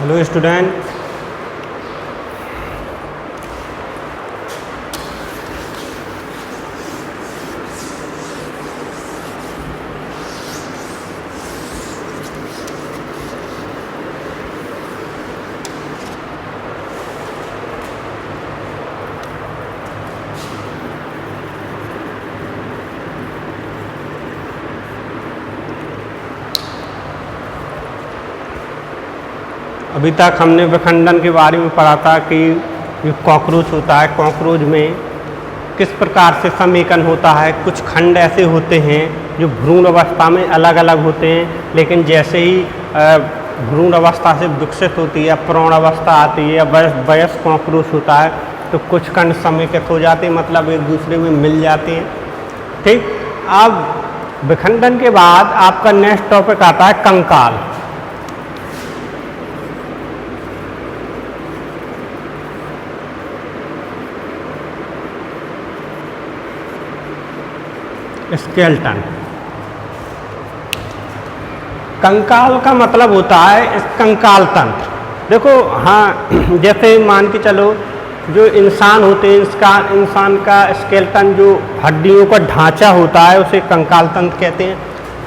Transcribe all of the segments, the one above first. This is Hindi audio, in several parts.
हेलो स्टूडेंट, अभी तक हमने विखंडन के बारे में पढ़ा था कि जो कॉकरोच होता है, कॉकरोच में किस प्रकार से समेकन होता है। कुछ खंड ऐसे होते हैं जो भ्रूण अवस्था में अलग अलग होते हैं, लेकिन जैसे ही भ्रूण अवस्था से विकसित होती है, प्रौढ़ अवस्था आती है या वयस्क कॉकरोच होता है तो कुछ खंड समेकित हो जाते हैं, मतलब एक दूसरे में मिल जाते हैं। ठीक, अब विखंडन के बाद आपका नेक्स्ट टॉपिक आता है कंकाल। स्केलेटन। कंकाल का मतलब होता है इस कंकाल तंत्र। देखो, हाँ, जैसे मान के चलो जो इंसान होते हैं, इंसान का स्केलेटन, जो हड्डियों का ढांचा होता है, उसे कंकाल तंत्र कहते हैं।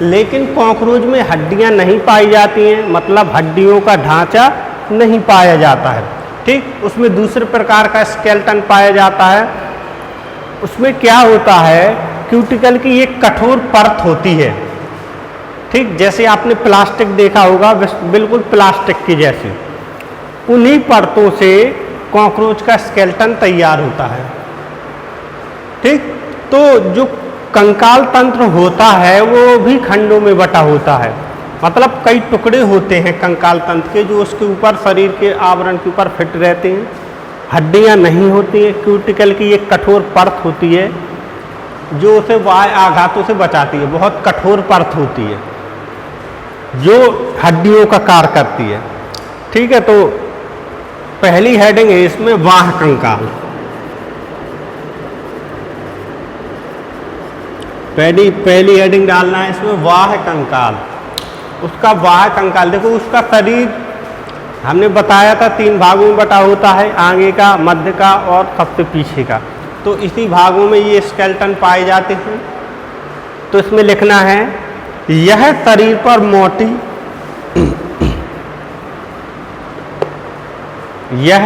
लेकिन कॉकरोच में हड्डियां नहीं पाई जाती हैं, मतलब हड्डियों का ढांचा नहीं पाया जाता है। ठीक, उसमें दूसरे प्रकार का स्केलेटन पाया जाता है। उसमें क्या होता है, क्यूटिकल की एक कठोर परत होती है। ठीक, जैसे आपने प्लास्टिक देखा होगा, बिल्कुल प्लास्टिक की जैसे, उन्हीं परतों से कॉकरोच का स्केलेटन तैयार होता है। ठीक, तो जो कंकाल तंत्र होता है वो भी खंडों में बटा होता है, मतलब कई टुकड़े होते हैं कंकाल तंत्र के जो उसके ऊपर, शरीर के आवरण के ऊपर फिट रहते हैं। हड्डियां नहीं होती हैं, क्यूटिकल की एक कठोर परत होती है जो उसे वायु आघातों से बचाती है। बहुत कठोर परत होती है जो हड्डियों का कार्य करती है। ठीक है, तो पहली हेडिंग है इसमें वाह कंकाल। पहली हेडिंग डालना है इसमें वाह कंकाल। उसका वाह कंकाल, देखो उसका शरीर हमने बताया था 3 भागों में बटा होता है, आगे का, मध्य का और सबसे पीछे का। तो इसी भागों में ये स्केलेटन पाए जाते हैं। तो इसमें लिखना है, यह शरीर पर मोटी, यह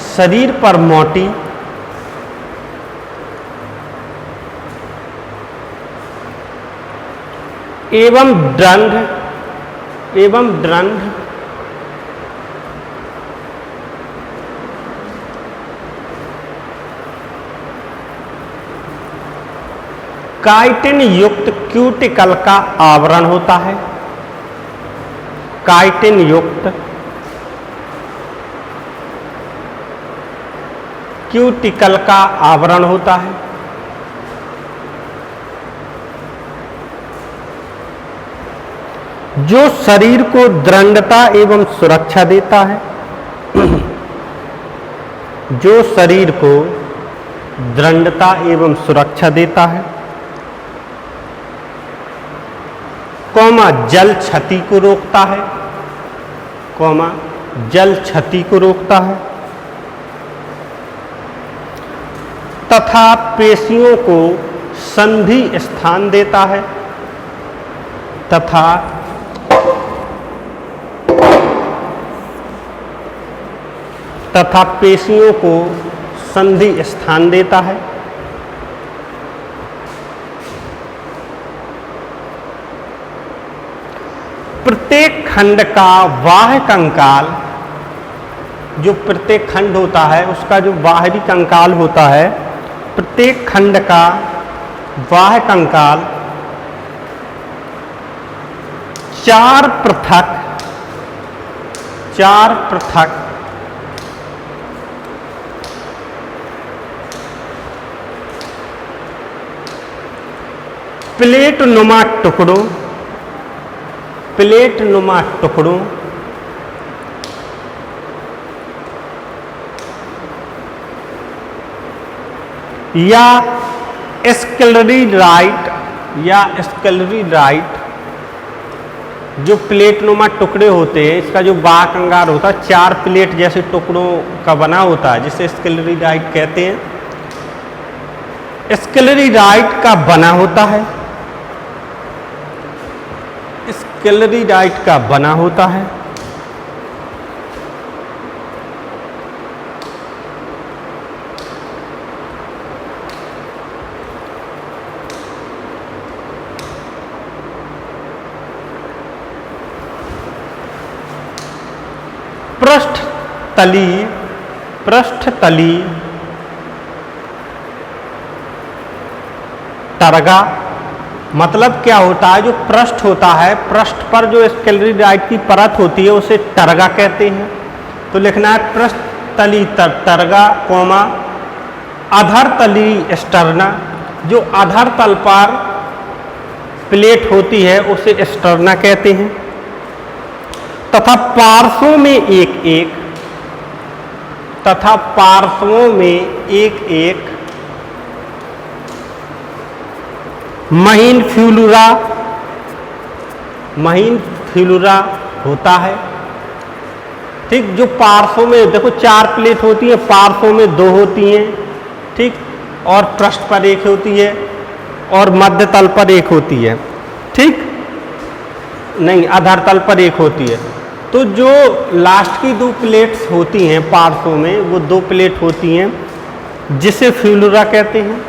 शरीर पर मोटी एवं दृढ़ काइटिन युक्त क्यूटिकल का आवरण होता है। काइटिन युक्त क्यूटिकल का आवरण होता है। जो शरीर को दृढ़ता एवं सुरक्षा देता है। जो शरीर को दृढ़ता एवं सुरक्षा देता है, कौमा जल क्षति को रोकता है, कौमा जल क्षति को रोकता है, तथा पेशियों को संधि स्थान देता है, तथा पेशियों को संधि स्थान देता है। प्रत्येक खंड का बाह्य कंकाल, जो प्रत्येक खंड होता है उसका जो बाहरी कंकाल होता है, प्रत्येक खंड का बाह्य कंकाल 4 पृथक प्लेट नुमा टुकड़ों या स्क्लेराइड जो प्लेट नुमा टुकड़े होते हैं, इसका जो बाह्य कंगाल होता है 4 प्लेट जैसे टुकड़ों का बना होता है, जिसे स्क्लेरिडाइट कहते हैं। स्क्लेरिडाइट का बना होता है, स्क्लेरिडाइट का बना होता है। पृष्ठतली टर्गा, मतलब क्या होता है, जो पृष्ठ होता है, पृष्ठ पर जो स्क्लेरिडाइट की परत होती है उसे टर्गा कहते हैं। तो लिखना है पृष्ठतली टर्गा कोमा अधरतली स्टर्ना, जो अधर तल पर प्लेट होती है उसे स्टर्ना कहते हैं। तथा पार्श्वों में एक एक, तथा पार्श्वों में एक एक महीन फ्यूलुरा होता है। ठीक, जो पार्श्वों में देखो 4 प्लेट होती है, पार्श्वों में 2 होती हैं, ठीक, और पृष्ठ पर एक होती है और मध्य तल पर एक होती है, ठीक, नहीं आधार तल पर एक होती है। तो जो लास्ट की 2 प्लेट्स होती हैं पार्श्वों में, वो 2 प्लेट होती हैं जिसे फ्यूलुरा कहते हैं।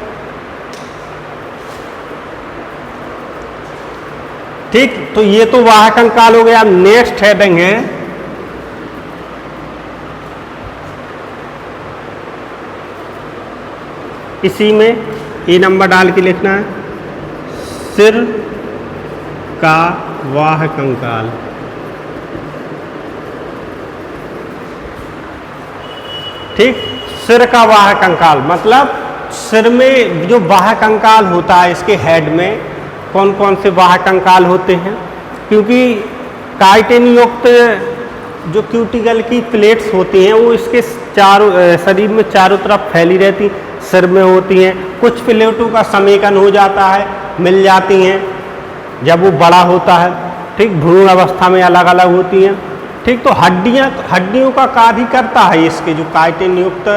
ठीक, तो ये तो वाह्य कंकाल हो गया। नेक्स्ट हेडिंग है इसी में ए नंबर डाल के लिखना है, सिर का वाह्य कंकाल। ठीक, सिर का वाह्य कंकाल मतलब सिर में जो वाह्य कंकाल होता है, इसके हेड में कौन कौन से वाह्य कंकाल होते हैं, क्योंकि काइटिन युक्त जो क्यूटिकल की प्लेट्स होती हैं वो इसके चारों शरीर में चारों तरफ फैली रहती, सिर में होती हैं। कुछ प्लेटों का समेकन हो जाता है, मिल जाती हैं जब वो बड़ा होता है, ठीक, भ्रूण अवस्था में अलग अलग होती हैं। ठीक, तो हड्डियों का कार्य ही करता है, इसके जो काइटिन युक्त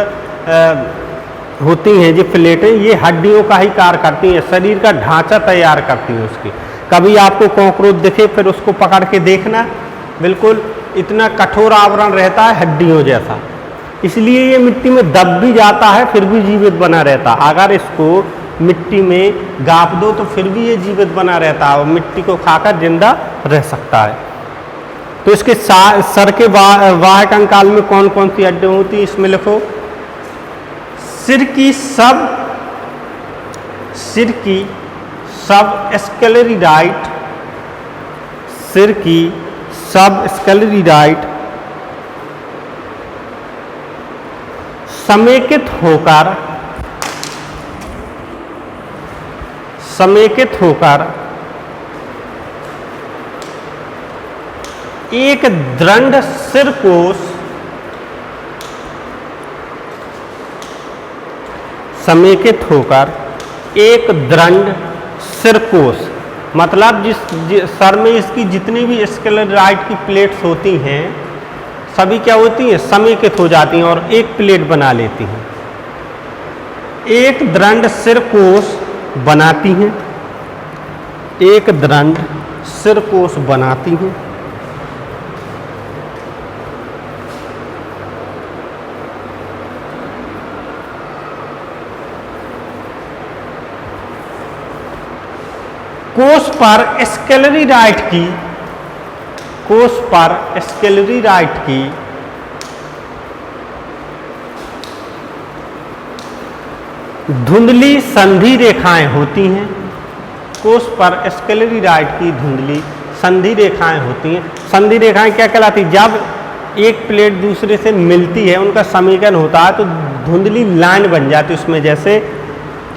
होती हैं जो प्लेटें, ये हड्डियों का ही कार्य करती हैं, शरीर का ढांचा तैयार करती हैं उसकी। कभी आपको कॉकरोच दिखे फिर उसको पकड़ के देखना, बिल्कुल इतना कठोर आवरण रहता है हड्डियों जैसा, इसलिए ये मिट्टी में दब भी जाता है फिर भी जीवित बना रहता है। अगर इसको मिट्टी में गाप दो तो फिर भी ये जीवित बना रहता है और मिट्टी को खाकर जिंदा रह सकता है। तो इसके सर के वाह्य कंकाल में कौन कौन सी हड्डियां होती हैं, इसमें लिखो, सिर की सब स्क्लेरिडाइट, सिर की सब स्क्लेरिडाइट समेकित होकर एक दृढ़ सिरकोश, समेकित होकर एक दृढ़ सिरकोश, मतलब जिस सर में इसकी जितनी भी स्क्लेराइट की प्लेट्स होती हैं सभी क्या होती हैं, समेकित हो जाती हैं और एक प्लेट बना लेती हैं, एक दृढ़ सिरकोश बनाती हैं, एक दृढ़ सिरकोश बनाती हैं। कोष पर स्क्लेरिडाइट की धुंधली संधि रेखाएं होती हैं, कोष पर स्क्लेरिडाइट की धुंधली संधि रेखाएं होती हैं। संधि रेखाएं क्या कहलाती हैं, जब एक प्लेट दूसरे से मिलती है उनका समीकरण होता है तो धुंधली लाइन बन जाती है उसमें, जैसे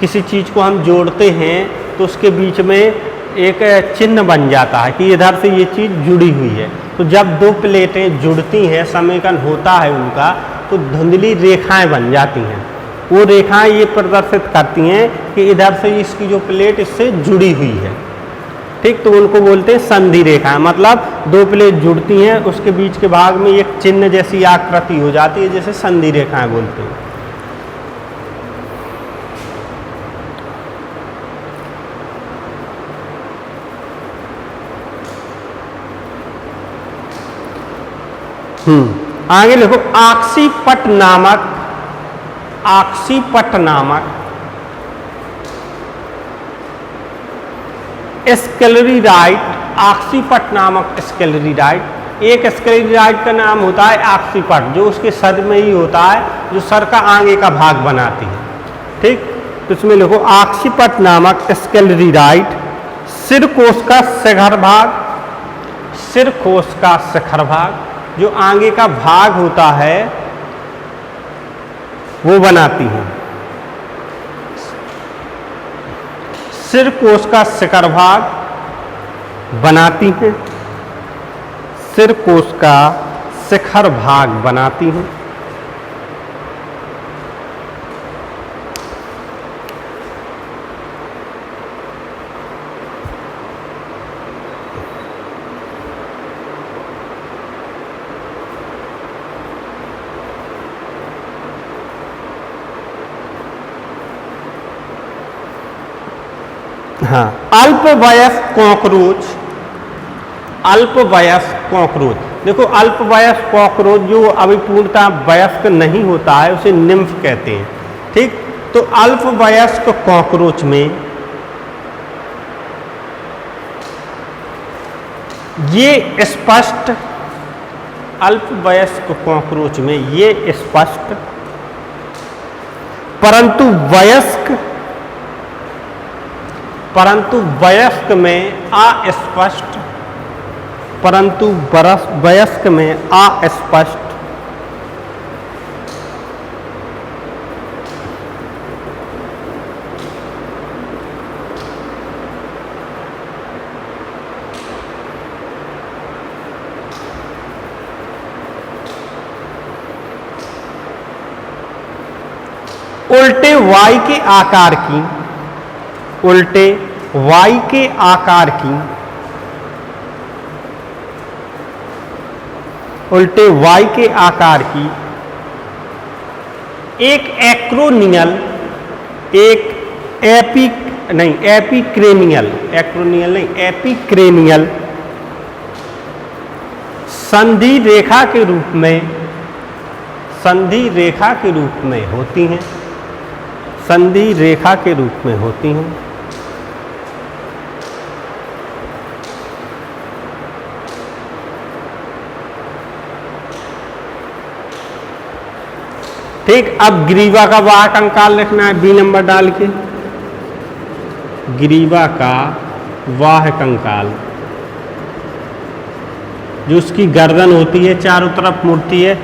किसी चीज़ को हम जोड़ते हैं तो उसके बीच में एक चिन्ह बन जाता है कि इधर से ये चीज़ जुड़ी हुई है। तो जब 2 प्लेटें जुड़ती हैं, समेकन होता है उनका, तो धुंधली रेखाएं बन जाती हैं। वो रेखाएं ये प्रदर्शित करती हैं कि इधर से इसकी जो प्लेट इससे जुड़ी हुई है। ठीक, तो उनको बोलते हैं संधि रेखा, मतलब दो प्लेट जुड़ती हैं, उसके बीच के भाग में एक चिन्ह जैसी आकृति हो जाती है, जैसे संधि रेखाएं बोलते हैं। आगे लिखो, आक्सीपट नामक स्क्लेराइट, आक्सीपट नामक स्क्लेराइट, एक स्क्लेराइट का नाम होता है आक्सीपट, जो उसके सर में ही होता है, जो सर का आगे का भाग बनाती है। ठीक, तो इसमें लिखो आक्सीपट नामक स्क्लेराइट सिरकोश का शिखर भाग, सिरकोश का शिखर भाग जो आगे का भाग होता है वो बनाती है। सिरकोश का शिखर भाग बनाती हैं, सिरकोश का शिखर भाग बनाती हैं। हाँ, अल्पवयस्क कॉकरोच, अल्पवयस्क कॉकरोच, देखो अल्पवयस्क कॉकरोच जो अभी पूर्णतः वयस्क नहीं होता है उसे निम्फ कहते हैं। ठीक, तो अल्पवयस्क कॉकरोच में ये स्पष्ट, अल्पवयस्क कॉकरोच में ये स्पष्ट परंतु वयस्क में अस्पष्ट, परंतु वयस्क में अस्पष्ट उल्टे वाई के आकार की, उल्टे वाई के आकार की, उल्टे वाई के आकार की एक एक्रोनियल, एक एपिक्रेनियल, एक्रोनियल नहीं एपिक्रेनियल संधि रेखा के रूप में, संधि रेखा के रूप में होती हैं, संधि रेखा के रूप में होती हैं। ठीक, अब ग्रीवा का वाह कंकाल लिखना है बी नंबर डाल के, ग्रीवा का वाह कंकाल जो उसकी गर्दन होती है चारों तरफ मुड़ती है,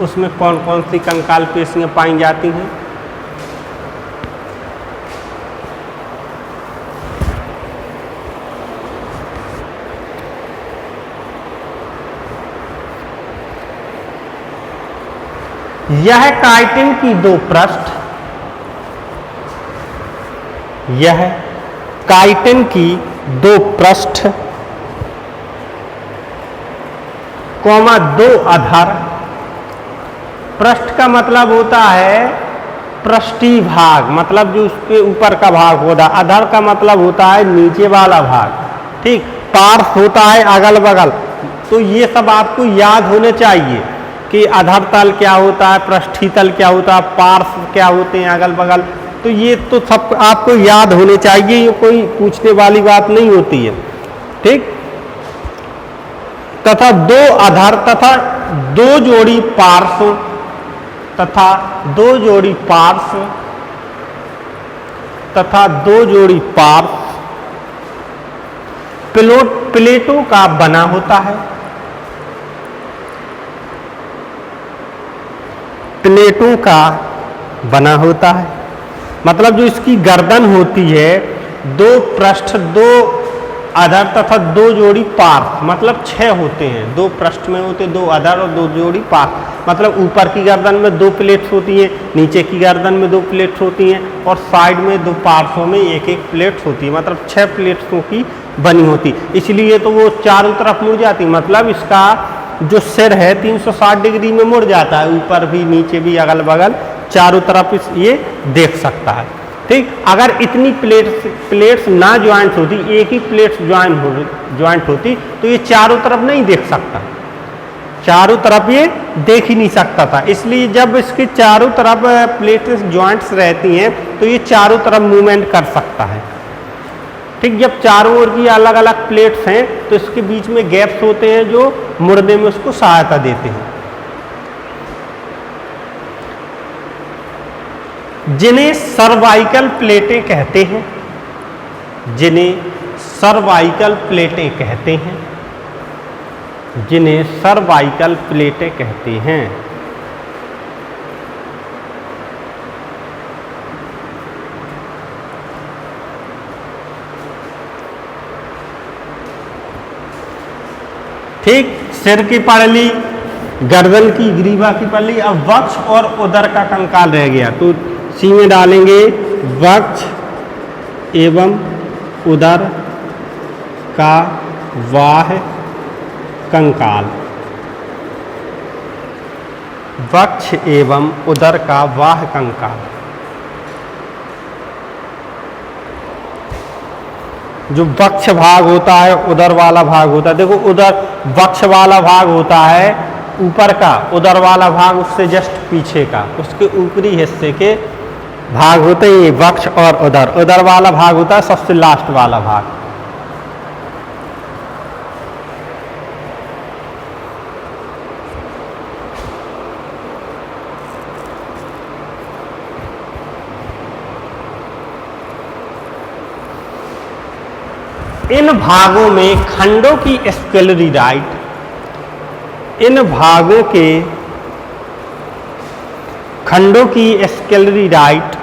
उसमें कौन कौन सी कंकाल पेशियां पाई जाती हैं। यह काइटिन की दो पृष्ठ, यह काइटिन की दो पृष्ठ कॉमा दो अधर, पृष्ठ का मतलब होता है पृष्ठीय भाग, मतलब जो उसके ऊपर का भाग होता है, अधर का मतलब होता है नीचे वाला भाग। ठीक, पार्श्व होता है अगल बगल, तो ये सब आपको याद होने चाहिए कि अधर तल क्या होता है, पृष्ठीय तल क्या होता है, पार्श्व क्या होते हैं अगल बगल, तो ये तो सब आपको याद होने चाहिए, ये कोई पूछने वाली बात नहीं होती है। ठीक, तथा दो अधर तथा दो जोड़ी पार्श्व, तथा दो जोड़ी पार्श्व, तथा दो जोड़ी पार्श्व प्लेटों का बना होता है, प्लेटों का बना होता है। मतलब जो इसकी गर्दन होती है, दो पृष्ठ, दो अधर तथा दो जोड़ी पार्श्व, मतलब 6 होते हैं, दो पृष्ठ में होते दो अधर और दो जोड़ी पार्श्व, मतलब ऊपर की गर्दन में 2 प्लेट्स होती हैं, नीचे की गर्दन में 2 प्लेट्स होती हैं और साइड में 2 पार्श्वों में एक एक प्लेट्स होती है, मतलब 6 प्लेट्सों की बनी होती, इसलिए तो वो चारों तरफ मुड़ जाती। मतलब इसका जो सिर है 360 डिग्री में मुड़ जाता है, ऊपर भी नीचे भी अगल बगल चारों तरफ ये देख सकता है। ठीक, अगर इतनी प्लेट्स ना ज्वाइंट होती, एक ही प्लेट्स ज्वाइंट होती तो ये चारों तरफ नहीं देख सकता, चारों तरफ ये देख ही नहीं सकता था। इसलिए जब इसके चारों तरफ प्लेट्स ज्वाइंट्स रहती हैं तो ये चारों तरफ मूवमेंट कर सकता है। ठीक, जब चारों ओर की अलग अलग प्लेट्स हैं तो इसके बीच में गैप्स होते हैं जो मुड़ने में उसको सहायता देते हैं, जिन्हें सर्वाइकल प्लेटें कहते हैं, जिन्हें सर्वाइकल प्लेटें कहते हैं, जिन्हें सर्वाइकल प्लेटें कहते हैं। ठीक, सिर की पड़ली, गर्दन की, ग्रीवा की पड़ली, अब वक्ष और उदर का कंकाल रह गया। तो सी में डालेंगे वक्ष एवं उदर का वाह कंकाल, वक्ष एवं उदर का वाह कंकाल। जो वक्ष भाग होता है, उदर वाला भाग होता है, देखो उदर वक्ष वाला भाग होता है ऊपर का, उदर वाला भाग उससे जस्ट पीछे का, उसके ऊपरी हिस्से के भाग होते हैं ये वक्ष और उदर। उदर वाला भाग होता है सबसे लास्ट वाला भाग। इन भागों में खंडों की स्केलरी राइट, इन भागों के खंडों की स्केलरी राइट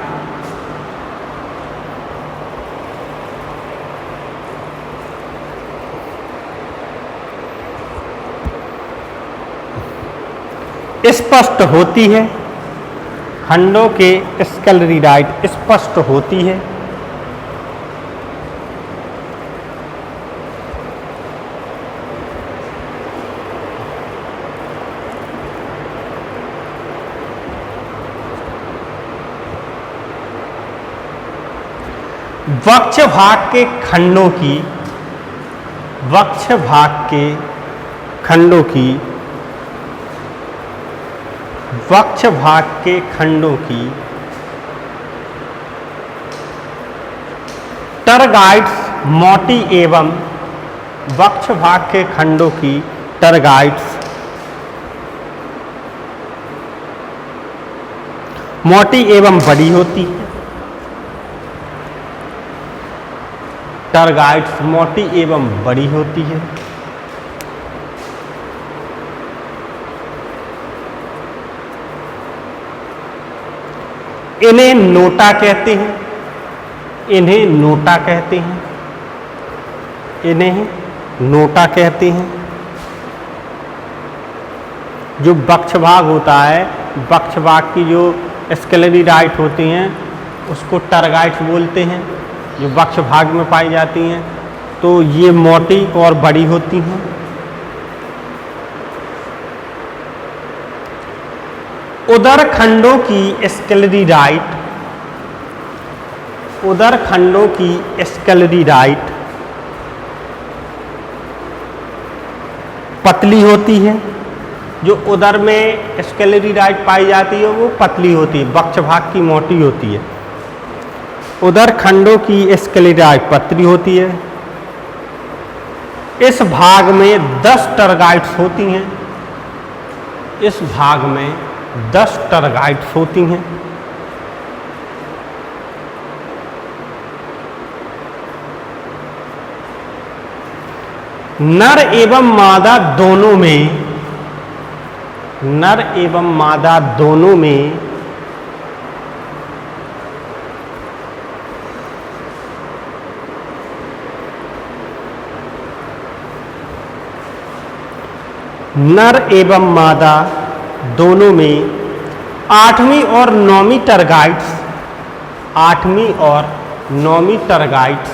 स्पष्ट होती है, खंडों के स्केलरी राइट स्पष्ट होती है। वक्ष भाग के खंडों की, वक्ष भाग के खंडों की, वक्ष भाग के खंडों की टरगाइड्स मोटी एवं, वक्ष भाग के खंडों की टरगाइड्स मोटी एवं बड़ी होती है, टरगाइड्स मोटी एवं बड़ी होती है। इन्हें नोटा कहते हैं, इन्हें नोटा कहते हैं, इन्हें नोटा कहते हैं। जो वक्ष भाग होता है, वक्ष भाग की जो स्केलरी राइट होती हैं उसको टरगाइड्स बोलते हैं, जो वक्ष भाग में पाई जाती हैं। तो ये मोटी और बड़ी होती हैं। उदर खंडों की स्केलरी राइट, उदर खंडों की स्केलरी राइट पतली होती है। जो उदर में स्केलरी राइट पाई जाती है वो पतली होती है, वक्ष भाग की मोटी होती है। उदर खंडों की स्केलरी राइट पतली होती है। इस भाग में 10 टरगाइड्स होती हैं, इस भाग में 10 टरगाइड्स होती हैं। नर एवं मादा दोनों में, नर एवं मादा दोनों में नर एवं मादा दोनों में 8वीं और 9वीं टरगाइड्स, 8वीं और 9वीं टरगाइड्स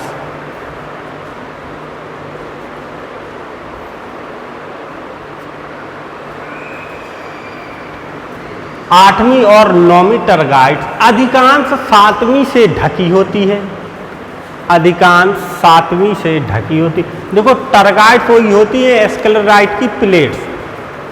8वीं और 9वीं टरगाइट्स अधिकांश 7वीं से ढकी होती है, अधिकांश 7वीं से ढकी होती। देखो टरगाइट्स वही होती है स्क्लेराइट की प्लेट्स,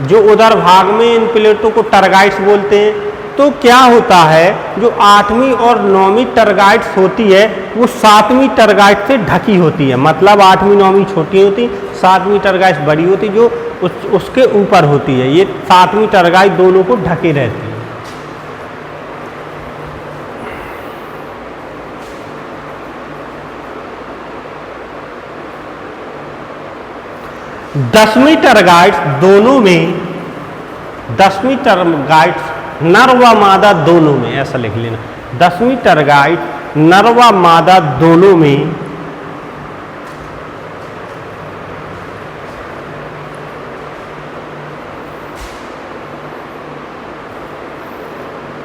जो उधर भाग में इन प्लेटों को टरगाइट्स बोलते हैं। तो क्या होता है, जो 8वीं और 9वीं टरगाइट्स होती है वो 7वीं टरगाइट से ढकी होती है, मतलब 8वीं 9वीं छोटी होती, 7वीं टरगाइट्स बड़ी होती, जो उसके ऊपर होती है। ये 7वीं टरगाइट दोनों को ढके रहती है। दसवीं टरगाइट्स दोनों में, 10वीं टरगाइट्स नर व मादा दोनों में, ऐसा लिख लेना, 10वीं टरगाइट नर व मादा दोनों में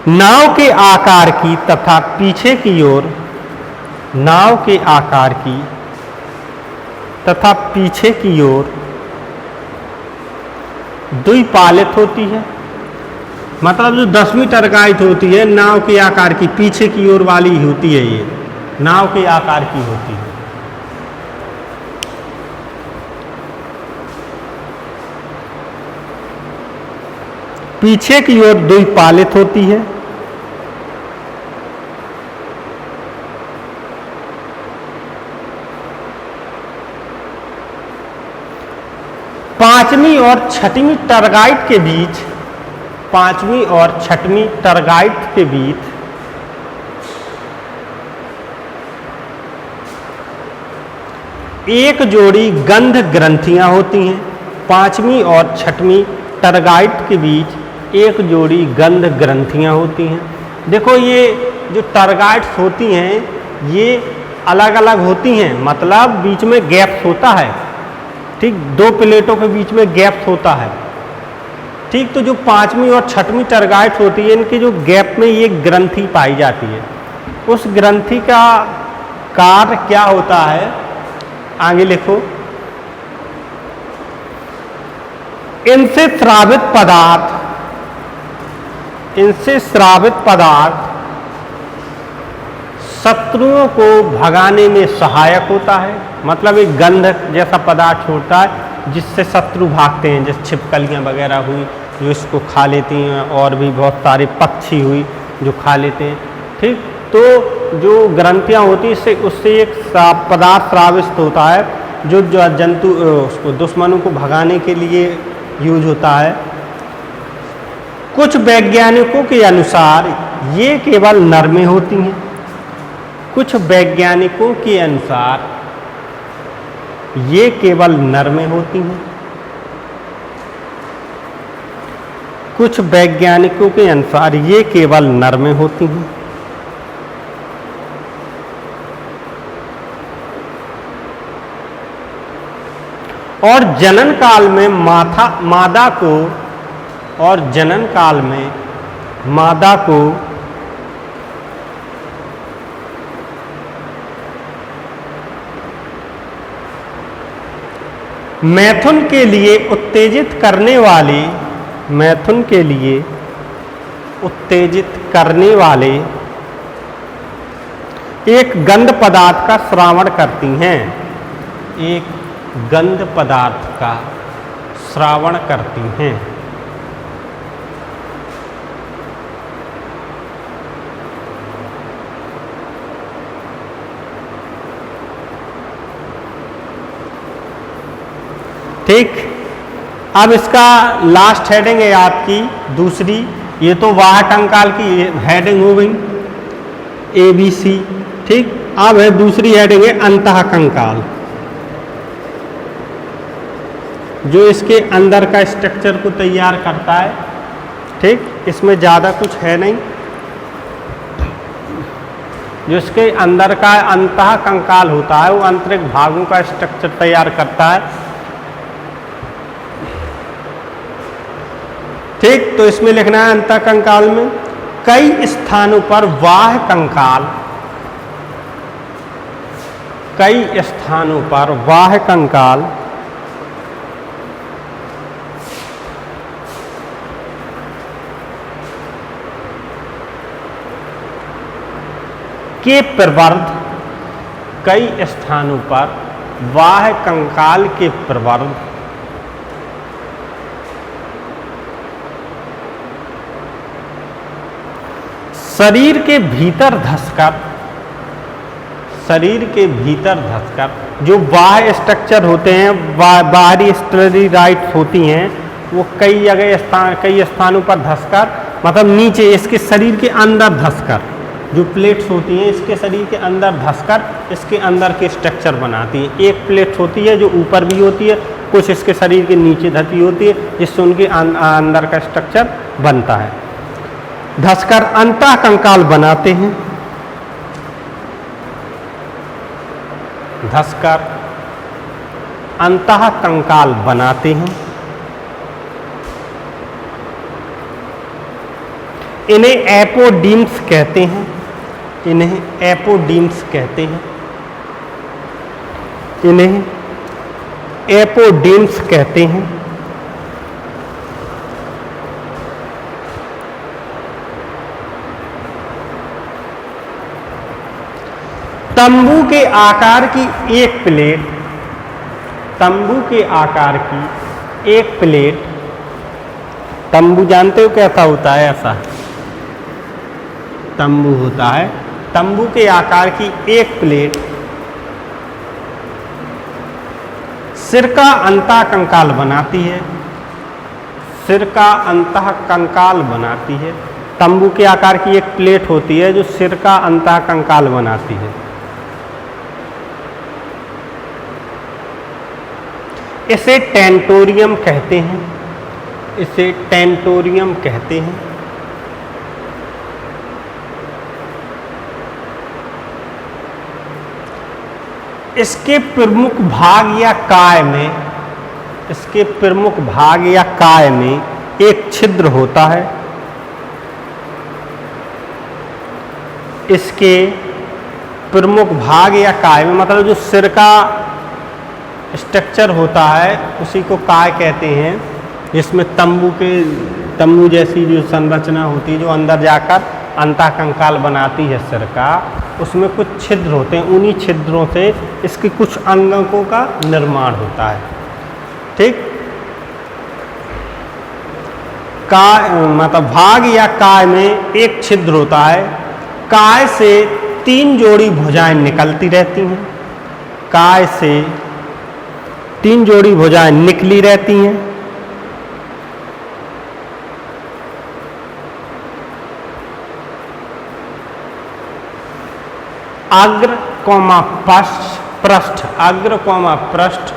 नाव के आकार की तथा पीछे की ओर, नाव के आकार की तथा पीछे की ओर द्विपालित होती है। मतलब जो 10वीं टरगाइट होती है नाव के आकार की, पीछे की ओर वाली होती है, ये नाव के आकार की होती है। पीछे की ओर द्विपालित होती है। पांचवी और छठवीं टरगाइट के बीच, 5वीं और 6वीं टरगाइट के बीच एक जोड़ी गंध ग्रंथियां होती हैं। 5वीं और 6वीं टरगाइट के बीच एक जोड़ी गंध ग्रंथियां होती हैं। देखो ये जो टरगाइट्स होती हैं ये अलग अलग होती हैं, मतलब बीच में गैप्स होता है, ठीक, 2 प्लेटों के बीच में गैप्स होता है, ठीक। तो जो 5वीं और 6वीं टरगाइट्स होती है इनके जो गैप में ये ग्रंथि पाई जाती है, उस ग्रंथि का कार्य क्या होता है, आगे लिखो, इनसे स्रावित पदार्थ शत्रुओं को भगाने में सहायक होता है। मतलब एक गंध जैसा पदार्थ छोड़ता है जिससे शत्रु भागते हैं, जैसे छिपकलियाँ वगैरह हुई जो इसको खा लेती हैं, और भी बहुत सारे पक्षी हुई जो खा लेते हैं, ठीक। तो जो ग्रंथियाँ होती हैं उससे एक पदार्थ स्रावित होता है जो जंतु उसको दुश्मनों को भगाने के लिए यूज होता है। कुछ वैज्ञानिकों के अनुसार ये केवल नर में होती हैं। कुछ वैज्ञानिकों के अनुसार ये केवल नर में होती हैं। कुछ वैज्ञानिकों के अनुसार ये केवल नर में होती हैं। और जनन काल में मादा को मैथुन के लिए उत्तेजित करने वाले एक गंध पदार्थ का श्रावण करती हैं। एक गंध पदार्थ का श्रावण करती हैं। ठीक, अब इसका लास्ट हेडिंग है आपकी दूसरी, ये तो वाह कंकाल की हेडिंग हो गई ABC, ठीक। अब है दूसरी हेडिंग है अंतः कंकाल, जो इसके अंदर का स्ट्रक्चर को तैयार करता है, ठीक। इसमें ज़्यादा कुछ है नहीं, जो इसके अंदर का अंतः कंकाल होता है वो आंतरिक भागों का स्ट्रक्चर तैयार करता है, ठीक। तो इसमें लिखना है अंतः कंकाल में कई स्थानों पर वाह कंकाल, कई स्थानों पर वाह कंकाल के प्रवर्ध कई स्थानों पर बाह्य कंकाल के प्रवर्ध शरीर के भीतर धंसकर जो बाह्य स्ट्रक्चर होते हैं, बाहरी स्टेरॉइड्स होती हैं, वो कई स्थानों पर धंसकर, मतलब नीचे इसके शरीर के अंदर धंसकर, जो प्लेट्स होती हैं इसके शरीर के अंदर धंसकर इसके अंदर के स्ट्रक्चर बनाती हैं। एक प्लेट होती है जो ऊपर भी होती है, कुछ इसके शरीर के नीचे धसी होती है, जिससे उनके अंदर का स्ट्रक्चर बनता है। धंसकर अंतः कंकाल बनाते हैं, धंसकर अंतः कंकाल बनाते हैं। इन्हें एपोडीम्स कहते हैं, इन्हें एपोडीम्स कहते हैं, इन्हें एपोडीम्स कहते हैं। तंबू के आकार की एक प्लेट, तंबू के आकार की एक प्लेट, तंबू जानते हो कैसा होता है? ऐसा तंबू होता है। तंबू के आकार की एक प्लेट सिर का अंतः कंकाल बनाती है, सिर का अंतः कंकाल बनाती है। तंबू के आकार की एक प्लेट होती है जो सिर का अंतः कंकाल बनाती है। इसे टेंटोरियम कहते हैं, इसे टेंटोरियम कहते हैं। इसके प्रमुख भाग या काय में, इसके प्रमुख भाग या काय में एक छिद्र होता है। इसके प्रमुख भाग या काय में, मतलब जो सिर का स्ट्रक्चर होता है उसी को काय कहते हैं, जिसमें तंबू जैसी जो संरचना होती है जो अंदर जाकर अंतः कंकाल बनाती है सिर का, उसमें कुछ छिद्र होते हैं। उन्हीं छिद्रों से इसके कुछ अंगों का निर्माण होता है। ठीक, काय मतलब भाग या काय में एक छिद्र होता है। काय से 3 जोड़ी भुजाएं निकलती रहती हैं, काय से 3 जोड़ी भुजाएं निकली रहती हैं। अग्र कौमा पृष्ठ, अग्र कौमा पृष्ठ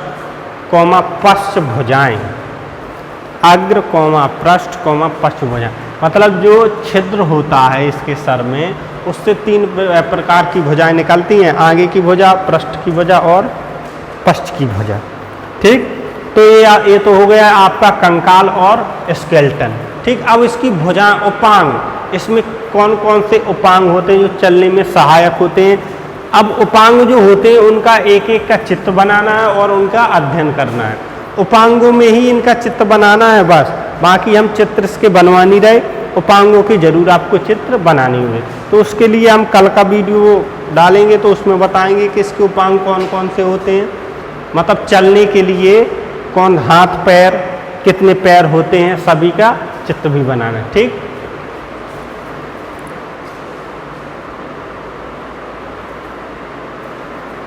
कौमा पश्च भुजाएं, अग्र कौमा पृष्ठ कौमा पश्च भुजाएं, मतलब जो छिद्र होता है इसके सर में उससे 3 प्रकार की भुजाएं निकलती हैं, आगे की भुजा, पृष्ठ की भुजा और पश्च की भुजा। ठीक, तो ये तो हो गया आपका कंकाल और स्केलेटन। ठीक, अब इसकी भुजा उपांग, इसमें कौन कौन से उपांग होते हैं जो चलने में सहायक होते हैं। अब उपांग जो होते हैं उनका एक एक का चित्र बनाना है और उनका अध्ययन करना है। उपांगों में ही इनका चित्र बनाना है बस, बाकी हम चित्र इसके बनवा नहीं रहे, उपांगों की जरूर आपको चित्र बनानी हुए। तो उसके लिए हम कल का वीडियो डालेंगे तो उसमें बताएंगे कि इसके उपांग कौन कौन से होते हैं, मतलब चलने के लिए कौन हाथ पैर कितने पैर होते हैं, सभी का चित्र भी बनाना है। ठीक।